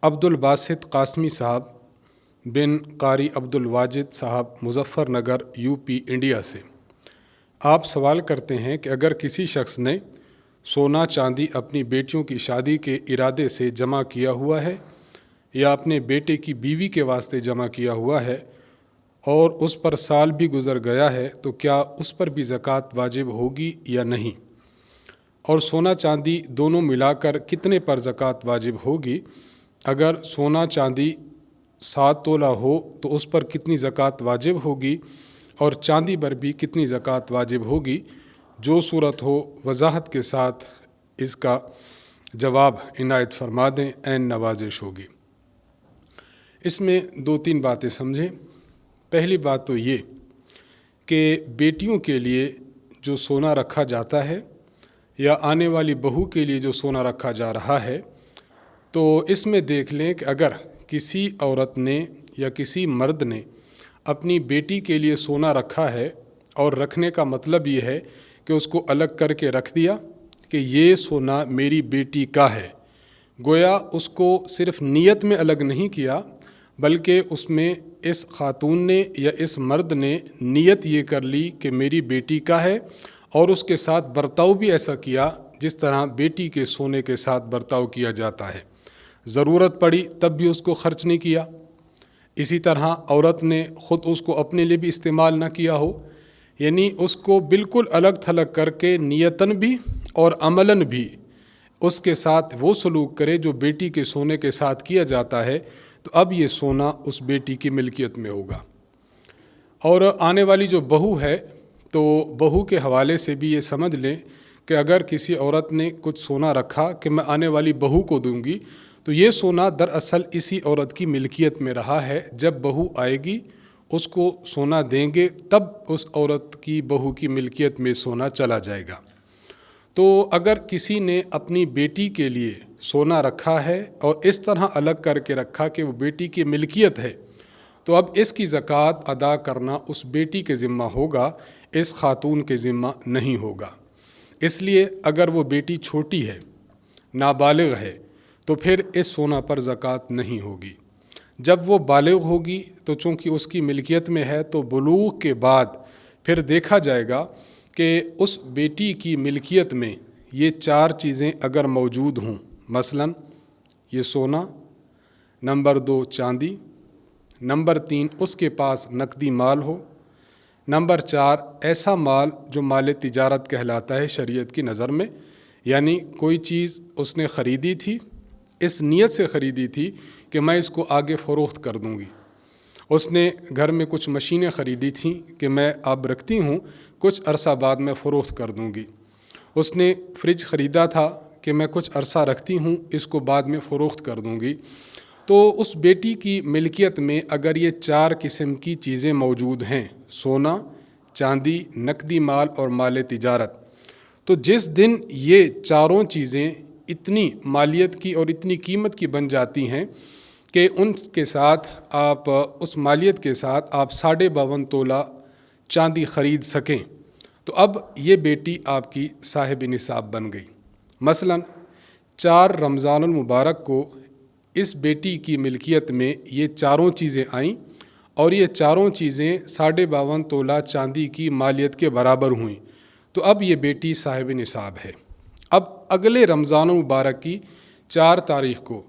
عبدالباسط قاسمی صاحب بن قاری عبدالواجد صاحب مظفر نگر UP انڈیا سے آپ سوال کرتے ہیں کہ اگر کسی شخص نے سونا چاندی اپنی بیٹیوں کی شادی کے ارادے سے جمع کیا ہوا ہے یا اپنے بیٹے کی بیوی کے واسطے جمع کیا ہوا ہے اور اس پر سال بھی گزر گیا ہے تو کیا اس پر بھی زکوٰۃ واجب ہوگی یا نہیں؟ اور سونا چاندی دونوں ملا کر کتنے پر زکوٰۃ واجب ہوگی؟ اگر سونا چاندی 7 تولہ ہو تو اس پر کتنی زکوٰۃ واجب ہوگی اور چاندی پر بھی کتنی زکوٰۃ واجب ہوگی؟ جو صورت ہو وضاحت کے ساتھ اس کا جواب عنایت فرما دیں، عین نوازش ہوگی۔ اس میں 2-3 باتیں سمجھیں۔ پہلی بات تو یہ کہ بیٹیوں کے لیے جو سونا رکھا جاتا ہے یا آنے والی بہو کے لیے جو سونا رکھا جا رہا ہے، تو اس میں دیکھ لیں کہ اگر کسی عورت نے یا کسی مرد نے اپنی بیٹی کے لیے سونا رکھا ہے اور رکھنے کا مطلب یہ ہے کہ اس کو الگ کر کے رکھ دیا کہ یہ سونا میری بیٹی کا ہے، گویا اس کو صرف نیت میں الگ نہیں کیا بلکہ اس میں اس خاتون نے یا اس مرد نے نیت یہ کر لی کہ میری بیٹی کا ہے اور اس کے ساتھ برتاؤ بھی ایسا کیا جس طرح بیٹی کے سونے کے ساتھ برتاؤ کیا جاتا ہے۔ ضرورت پڑی تب بھی اس کو خرچ نہیں کیا۔ اسی طرح عورت نے خود اس کو اپنے لیے بھی استعمال نہ کیا ہو، یعنی اس کو بالکل الگ تھلگ کر کے نیتاً بھی اور عملاً بھی اس کے ساتھ وہ سلوک کرے جو بیٹی کے سونے کے ساتھ کیا جاتا ہے، تو اب یہ سونا اس بیٹی کی ملکیت میں ہوگا۔ اور آنے والی جو بہو ہے تو بہو کے حوالے سے بھی یہ سمجھ لیں کہ اگر کسی عورت نے کچھ سونا رکھا کہ میں آنے والی بہو کو دوں گی، تو یہ سونا دراصل اسی عورت کی ملکیت میں رہا ہے۔ جب بہو آئے گی اس کو سونا دیں گے تب اس عورت کی بہو کی ملکیت میں سونا چلا جائے گا۔ تو اگر کسی نے اپنی بیٹی کے لیے سونا رکھا ہے اور اس طرح الگ کر کے رکھا کہ وہ بیٹی کی ملکیت ہے، تو اب اس کی زکوٰۃ ادا کرنا اس بیٹی کے ذمہ ہوگا، اس خاتون کے ذمہ نہیں ہوگا۔ اس لیے اگر وہ بیٹی چھوٹی ہے، نابالغ ہے، تو پھر اس سونا پر زکوٰۃ نہیں ہوگی۔ جب وہ بالغ ہوگی تو چونکہ اس کی ملکیت میں ہے تو بلوغ کے بعد پھر دیکھا جائے گا کہ اس بیٹی کی ملکیت میں یہ 4 چیزیں اگر موجود ہوں، مثلاً یہ سونا، نمبر 2 چاندی، نمبر 3 اس کے پاس نقدی مال ہو، نمبر 4 ایسا مال جو مال تجارت کہلاتا ہے شریعت کی نظر میں، یعنی کوئی چیز اس نے خریدی تھی، اس نیت سے خریدی تھی کہ میں اس کو آگے فروخت کر دوں گی۔ اس نے گھر میں کچھ مشینیں خریدی تھیں کہ میں اب رکھتی ہوں، کچھ عرصہ بعد میں فروخت کر دوں گی۔ اس نے فریج خریدا تھا کہ میں کچھ عرصہ رکھتی ہوں، اس کو بعد میں فروخت کر دوں گی۔ تو اس بیٹی کی ملکیت میں اگر یہ 4 قسم کی چیزیں موجود ہیں، سونا، چاندی، نقدی مال اور مال تجارت، تو جس دن یہ 4 چیزیں اتنی مالیت کی اور اتنی قیمت کی بن جاتی ہیں کہ ان کے ساتھ آپ اس مالیت کے ساتھ آپ 52.5 تولہ چاندی خرید سکیں، تو اب یہ بیٹی آپ کی صاحب نصاب بن گئی۔ مثلاً 4 رمضان المبارک کو اس بیٹی کی ملکیت میں یہ 4 چیزیں آئیں اور یہ 4 چیزیں 52.5 تولہ چاندی کی مالیت کے برابر ہوئیں، تو اب یہ بیٹی صاحب نصاب ہے۔ اب اگلے رمضان المبارک کی 4 تاریخ کو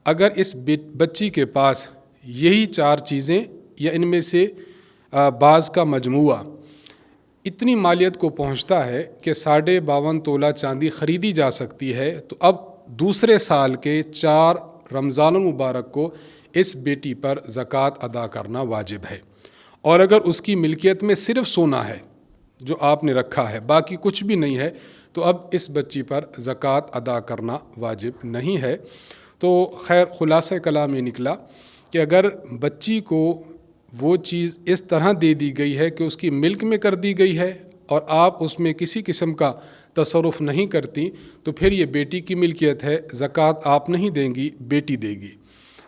اگر اس بچی کے پاس یہی 4 چیزیں یا ان میں سے بعض کا مجموعہ اتنی مالیت کو پہنچتا ہے کہ 52.5 تولہ چاندی خریدی جا سکتی ہے، تو اب دوسرے سال کے 4 رمضان المبارک کو اس بیٹی پر زکوٰۃ ادا کرنا واجب ہے۔ اور اگر اس کی ملکیت میں صرف سونا ہے جو آپ نے رکھا ہے، باقی کچھ بھی نہیں ہے، تو اب اس بچی پر زکوٰۃ ادا کرنا واجب نہیں ہے۔ تو خیر خلاصہ کلام یہ نکلا کہ اگر بچی کو وہ چیز اس طرح دے دی گئی ہے کہ اس کی ملک میں کر دی گئی ہے اور آپ اس میں کسی قسم کا تصرف نہیں کرتی، تو پھر یہ بیٹی کی ملکیت ہے، زکوٰۃ آپ نہیں دیں گی، بیٹی دے گی۔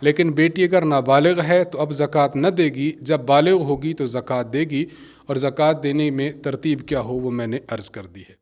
لیکن بیٹی اگر نابالغ ہے تو اب زکوٰۃ نہ دے گی، جب بالغ ہوگی تو زکوٰۃ دے گی، اور زکوٰۃ دینے میں ترتیب کیا ہو وہ میں نے عرض کر دی ہے۔